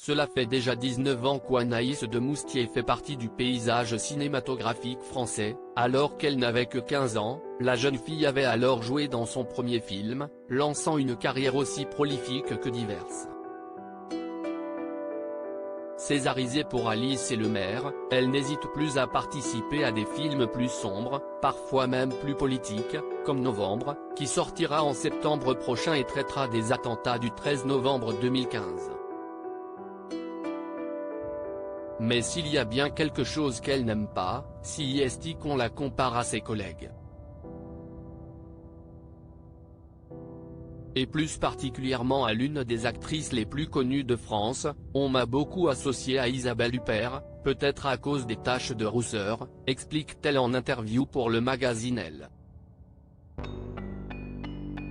Cela fait déjà 19 ans qu'Anaïs de Moustier fait partie du paysage cinématographique français. Alors qu'elle n'avait que 15 ans, la jeune fille avait alors joué dans son premier film, lançant une carrière aussi prolifique que diverse. Césarisée pour Alice et le maire, elle n'hésite plus à participer à des films plus sombres, parfois même plus politiques, comme Novembre, qui sortira en septembre prochain et traitera des attentats du 13 novembre 2015. Mais s'il y a bien quelque chose qu'elle n'aime pas, c'est qu'on la compare à ses collègues. Et plus particulièrement à l'une des actrices les plus connues de France. On m'a beaucoup associé à Isabelle Huppert, peut-être à cause des taches de rousseur, explique-t-elle en interview pour le magazine Elle.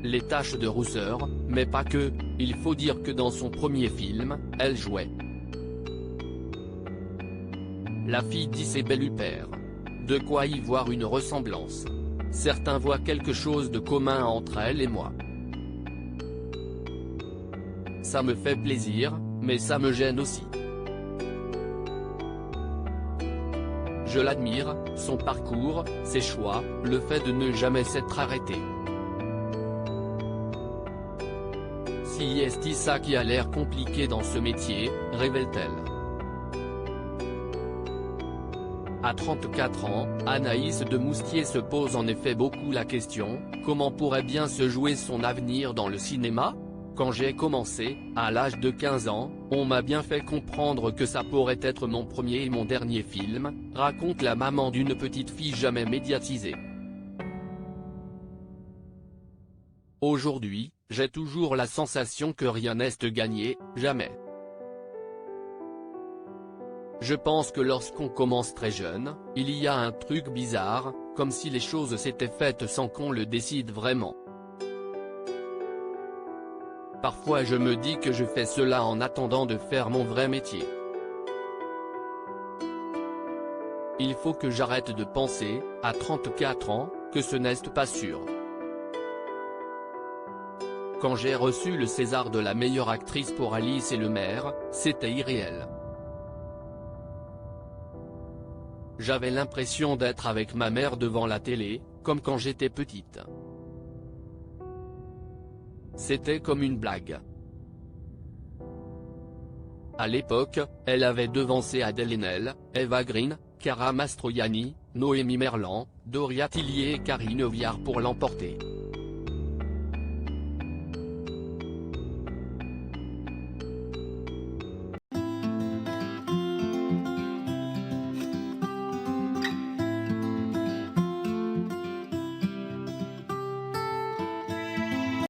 Les taches de rousseur, mais pas que, il faut dire que dans son premier film, elle jouait la fille d'Isabelle Huppert. De quoi y voir une ressemblance. Certains voient quelque chose de commun entre elle et moi. Ça me fait plaisir, mais ça me gêne aussi. Je l'admire, son parcours, ses choix, le fait de ne jamais s'être arrêté. C'est ça qui a l'air compliqué dans ce métier, révèle-t-elle. À 34 ans, Anaïs de Moustier se pose en effet beaucoup la question, comment pourrait bien se jouer son avenir dans le cinéma ? Quand j'ai commencé, à l'âge de 15 ans, on m'a bien fait comprendre que ça pourrait être mon premier et mon dernier film, raconte la maman d'une petite fille jamais médiatisée. Aujourd'hui, j'ai toujours la sensation que rien n'est gagné, jamais. Je pense que lorsqu'on commence très jeune, il y a un truc bizarre, comme si les choses s'étaient faites sans qu'on le décide vraiment. Parfois je me dis que je fais cela en attendant de faire mon vrai métier. Il faut que j'arrête de penser, à 34 ans, que ce n'est pas sûr. Quand j'ai reçu le César de la meilleure actrice pour Alice et le maire, c'était irréel. J'avais l'impression d'être avec ma mère devant la télé, comme quand j'étais petite. C'était comme une blague. À l'époque, elle avait devancé Adèle Haenel, Eva Green, Cara Mastroianni, Noémie Merlan, Doria Tillier et Karine Viard pour l'emporter.